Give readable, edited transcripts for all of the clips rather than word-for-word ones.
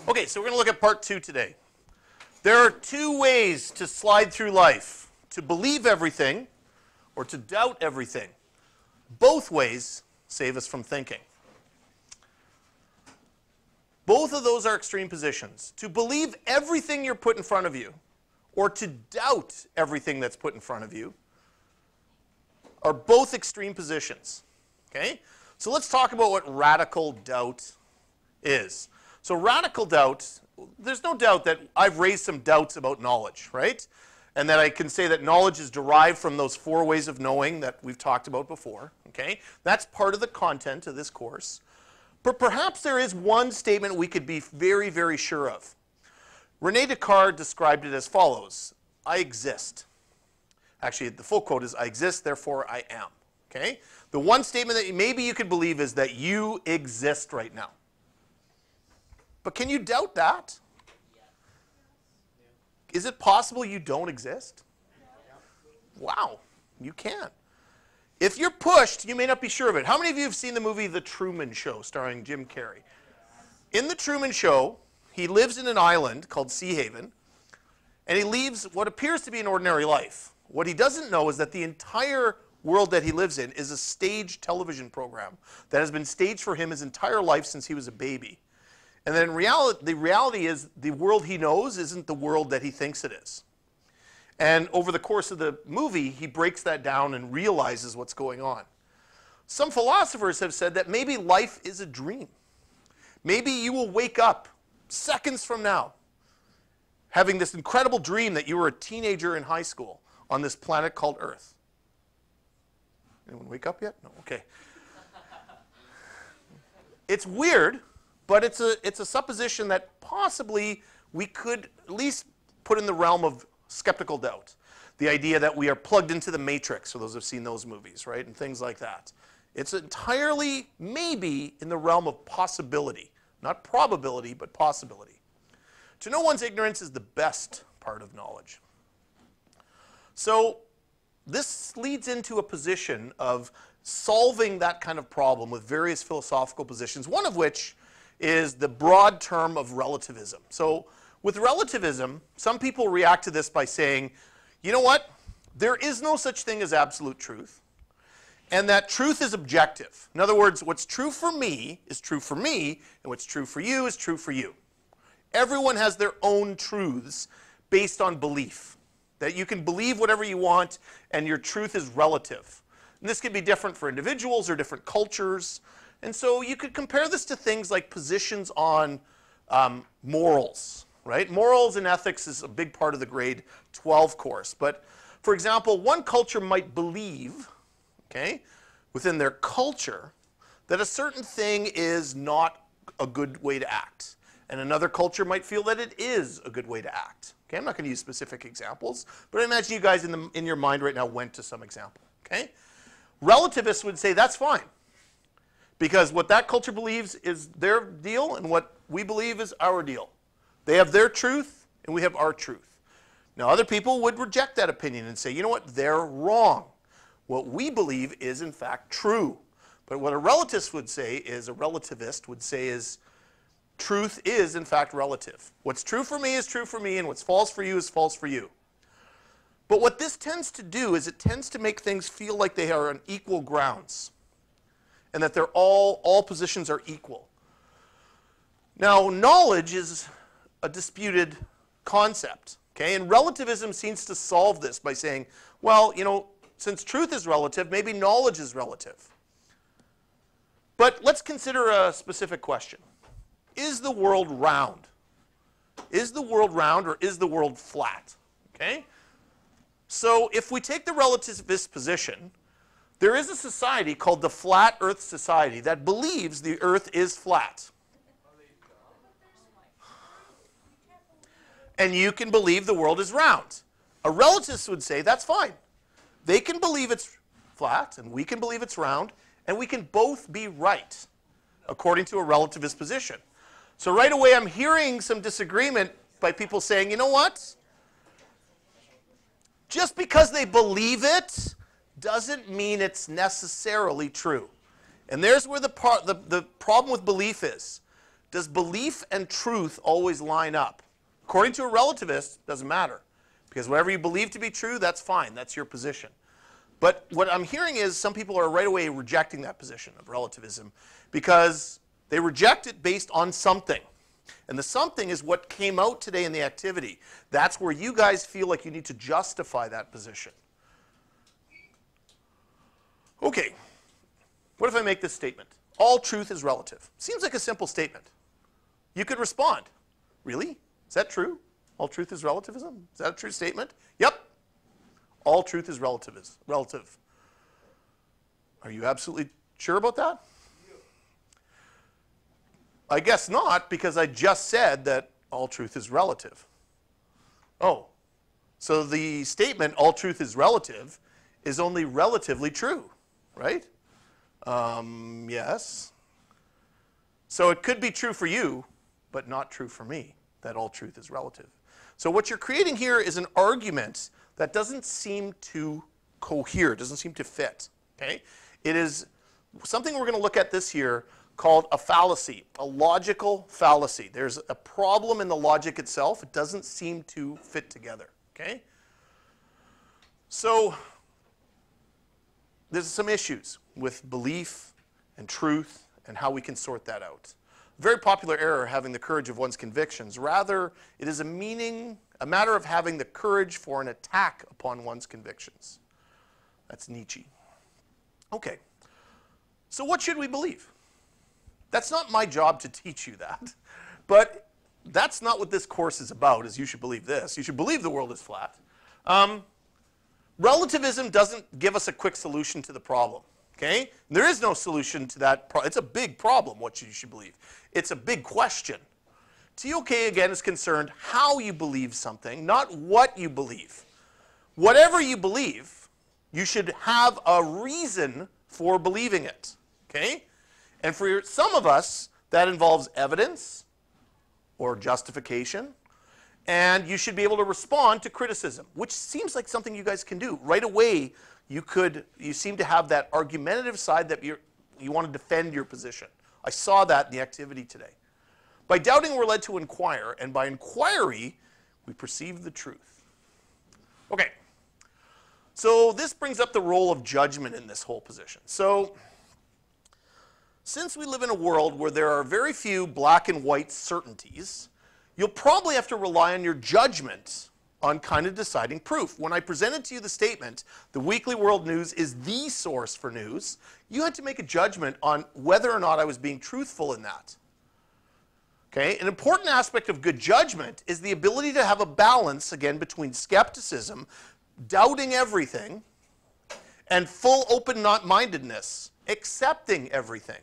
Okay, so we're going to look at part 2 today. There are 2 ways to slide through life: to believe everything or to doubt everything. Both ways save us from thinking. Both of those are extreme positions. To believe everything you're put in front of you or to doubt everything that's put in front of you are both extreme positions. Okay? So let's talk about what radical doubt is. So radical doubt, there's no doubt that I've raised some doubts about knowledge, right? And that I can say that knowledge is derived from those 4 ways of knowing that we've talked about before. Okay? That's part of the content of this course. But perhaps there is one statement we could be very, very sure of. René Descartes described it as follows: I exist. Actually, the full quote is, I exist, therefore I am. Okay? The one statement that maybe you could believe is that you exist right now. But can you doubt that? Is it possible you don't exist? Wow, you can. If you're pushed, you may not be sure of it. How many of you have seen the movie The Truman Show starring Jim Carrey? In The Truman Show, he lives in an island called Sea Haven, and he leads what appears to be an ordinary life. What he doesn't know is that the entire world that he lives in is a staged television program that has been staged for him his entire life since he was a baby. And then in reality, the reality is the world he knows isn't the world that he thinks it is. And over the course of the movie, he breaks that down and realizes what's going on. Some philosophers have said that maybe life is a dream. Maybe you will wake up seconds from now having this incredible dream that you were a teenager in high school on this planet called Earth. Anyone wake up yet? No, okay. It's weird, but it's a supposition that possibly we could at least put in the realm of skeptical doubt. The idea that we are plugged into the Matrix, for those who have seen those movies, right, and things like that. It's entirely maybe in the realm of possibility. Not probability, but possibility. To know one's ignorance is the best part of knowledge. So this leads into a position of solving that kind of problem with various philosophical positions, one of which is the broad term of relativism. So with relativism, some people react to this by saying, you know what? There is no such thing as absolute truth, and that truth is objective. In other words, what's true for me is true for me, and what's true for you is true for you. Everyone has their own truths based on belief, that you can believe whatever you want, and your truth is relative. And this can be different for individuals or different cultures. And so you could compare this to things like positions on morals. Right? Morals and ethics is a big part of the grade 12 course. But for example, one culture might believe, okay, within their culture, that a certain thing is not a good way to act. And another culture might feel that it is a good way to act. Okay, I'm not going to use specific examples, but I imagine you guys in your mind right now went to some example. Okay? Relativists would say that's fine, because what that culture believes is their deal, and what we believe is our deal. They have their truth, and we have our truth. Now, other people would reject that opinion and say, you know what, they're wrong. What we believe is, in fact, true. But what a relativist would say is, truth is, in fact, relative. What's true for me is true for me, and what's false for you is false for you. But what this tends to do is it tends to make things feel like they are on equal grounds, and that they're all positions are equal. Now, knowledge is a disputed concept, okay? And relativism seems to solve this by saying, well, you know, since truth is relative, maybe knowledge is relative. But let's consider a specific question. Is the world round? Is the world round, or is the world flat? Okay? So if we take the relativist position, there is a society called the Flat Earth Society that believes the Earth is flat. And you can believe the world is round. A relativist would say that's fine. They can believe it's flat, and we can believe it's round, and we can both be right, according to a relativist position. So right away, I'm hearing some disagreement by people saying, you know what? Just because they believe it doesn't mean it's necessarily true. And there's where the problem with belief is. Does belief and truth always line up? According to a relativist, it doesn't matter. Because whatever you believe to be true, that's fine. That's your position. But what I'm hearing is some people are right away rejecting that position of relativism because they reject it based on something. And the something is what came out today in the activity. That's where you guys feel like you need to justify that position. Okay, what if I make this statement? All truth is relative. Seems like a simple statement. You could respond. Really? Is that true? All truth is relativism? Is that a true statement? Yep. All truth is relative. Are you absolutely sure about that? I guess not, because I just said that all truth is relative. Oh, so the statement, all truth is relative, is only relatively true, right? Yes. So it could be true for you, but not true for me, that all truth is relative. So what you're creating here is an argument that doesn't seem to cohere, doesn't seem to fit, okay? It is something we're going to look at this year called a fallacy, a logical fallacy. There's a problem in the logic itself. It doesn't seem to fit together, okay? So there's some issues with belief and truth and how we can sort that out. A very popular error, having the courage of one's convictions. Rather, it is a matter of having the courage for an attack upon one's convictions. That's Nietzsche. Okay, so what should we believe? That's not my job to teach you that, but that's not what this course is about, is you should believe this. You should believe the world is flat. Relativism doesn't give us a quick solution to the problem, okay? There is no solution to that. It's a big problem, what you should believe. It's a big question. TOK, again, is concerned how you believe something, not what you believe. Whatever you believe, you should have a reason for believing it, okay? And for some of us, that involves evidence or justification. And you should be able to respond to criticism, which seems like something you guys can do. Right away, you seem to have that argumentative side that you want to defend your position. I saw that in the activity today. By doubting, we're led to inquire. And by inquiry, we perceive the truth. Okay. So this brings up the role of judgment in this whole position. So since we live in a world where there are very few black and white certainties, you'll probably have to rely on your judgment on kind of deciding proof. When I presented to you the statement, the Weekly World News is the source for news, you had to make a judgment on whether or not I was being truthful in that. Okay? An important aspect of good judgment is the ability to have a balance, again, between skepticism, doubting everything, and full open-mindedness, accepting everything.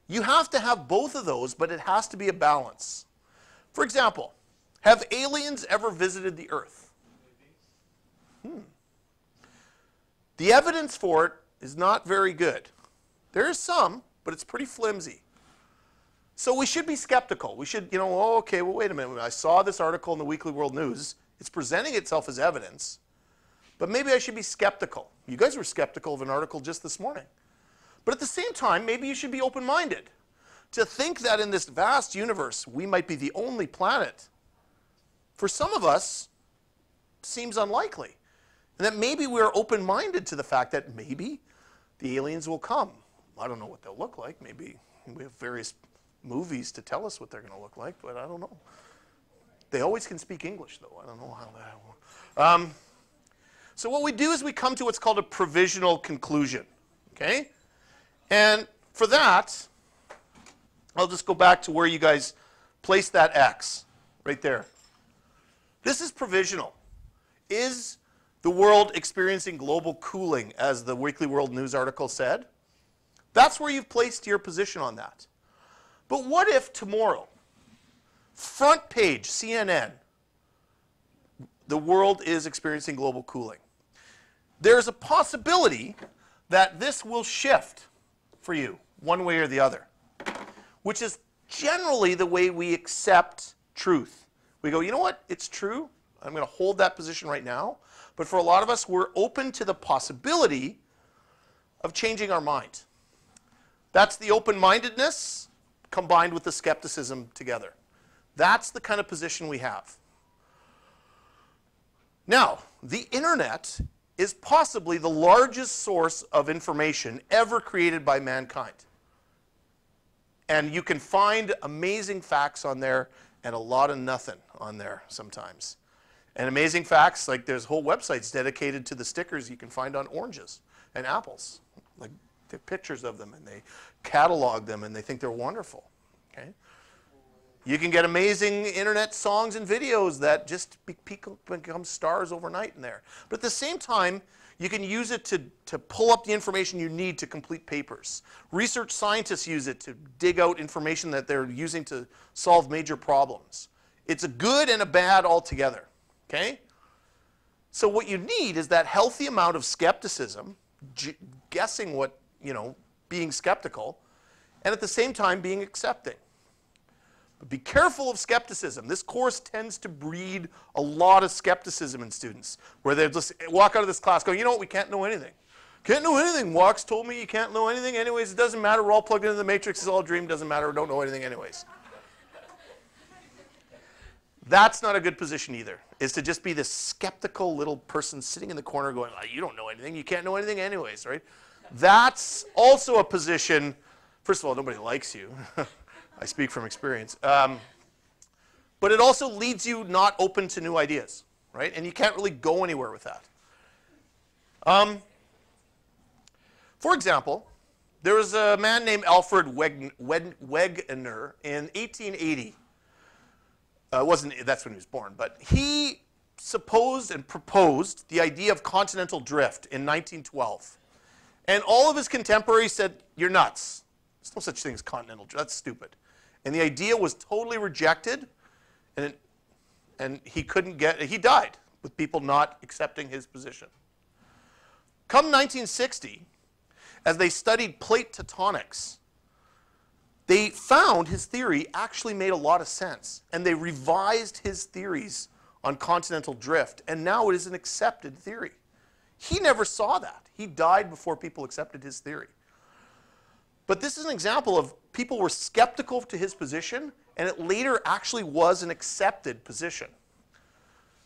You have to have both of those, but it has to be a balance. For example, have aliens ever visited the Earth? The evidence for it is not very good. There is some, but it's pretty flimsy. So we should be skeptical. We should, oh, okay, well, wait a minute. I saw this article in the Weekly World News. It's presenting itself as evidence, but maybe I should be skeptical. You guys were skeptical of an article just this morning. But at the same time, maybe you should be open-minded. To think that in this vast universe, we might be the only planet, for some of us, seems unlikely. And that maybe we're open-minded to the fact that maybe the aliens will come. I don't know what they'll look like. Maybe we have various movies to tell us what they're going to look like, but I don't know. They always can speak English, though. I don't know how that will. So what we do is we come to what's called a provisional conclusion, okay? And for that, I'll just go back to where you guys placed that X, right there. This is provisional. Is the world experiencing global cooling, as the Weekly World News article said? That's where you've placed your position on that. But what if tomorrow, front page, CNN, the world is experiencing global cooling? There's a possibility that this will shift for you, one way or the other, which is generally the way we accept truth. We go, you know what, it's true, I'm going to hold that position right now, but for a lot of us, we're open to the possibility of changing our mind. That's the open-mindedness combined with the skepticism together. That's the kind of position we have. Now, the internet is possibly the largest source of information ever created by mankind. And you can find amazing facts on there and a lot of nothing on there sometimes. And amazing facts, like there's whole websites dedicated to the stickers you can find on oranges and apples. Like they have pictures of them and they catalog them and they think they're wonderful. Okay? You can get amazing internet songs and videos that just become stars overnight in there. But at the same time, you can use it to pull up the information you need to complete papers. Research scientists use it to dig out information that they're using to solve major problems. It's a good and a bad altogether. Okay? So what you need is that healthy amount of skepticism, guessing what, being skeptical, and at the same time being accepting. But be careful of skepticism. This course tends to breed a lot of skepticism in students, where they just walk out of this class going, you know what, we can't know anything. Can't know anything. Walks told me you can't know anything anyways. It doesn't matter. We're all plugged into the matrix. It's all a dream. Doesn't matter. We don't know anything anyways. That's not a good position either, is to just be this skeptical little person sitting in the corner going, oh, you don't know anything. You can't know anything anyways, right? That's also a position, first of all, nobody likes you. I speak from experience. But it also leads you not open to new ideas, right? And you can't really go anywhere with that. For example, there was a man named Alfred Wegener in 1880. That's when he was born, but he supposed and proposed the idea of continental drift in 1912. And all of his contemporaries said, you're nuts. There's no such thing as continental drift. That's stupid. And the idea was totally rejected, and he died with people not accepting his position. Come 1960, as they studied plate tectonics, they found his theory actually made a lot of sense, and they revised his theories on continental drift, and now it is an accepted theory. He never saw that. He died before people accepted his theory. But this is an example of people were skeptical to his position, and it later actually was an accepted position.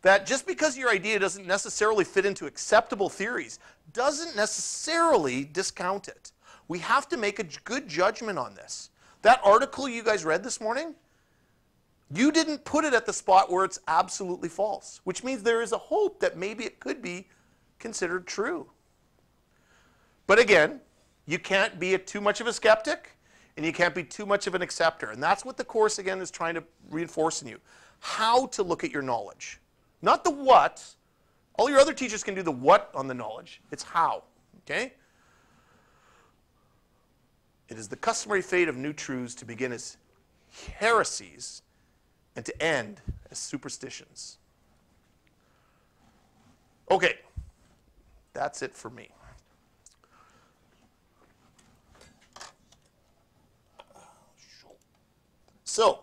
That just because your idea doesn't necessarily fit into acceptable theories doesn't necessarily discount it. We have to make a good judgment on this. That article you guys read this morning, you didn't put it at the spot where it's absolutely false, which means there is a hope that maybe it could be considered true. But again, you can't be too much of a skeptic, and you can't be too much of an acceptor. And that's what the course, again, is trying to reinforce in you. How to look at your knowledge. Not the what. All your other teachers can do the what on the knowledge. It's how. Okay? It is the customary fate of new truths to begin as heresies and to end as superstitions. Okay. That's it for me. So,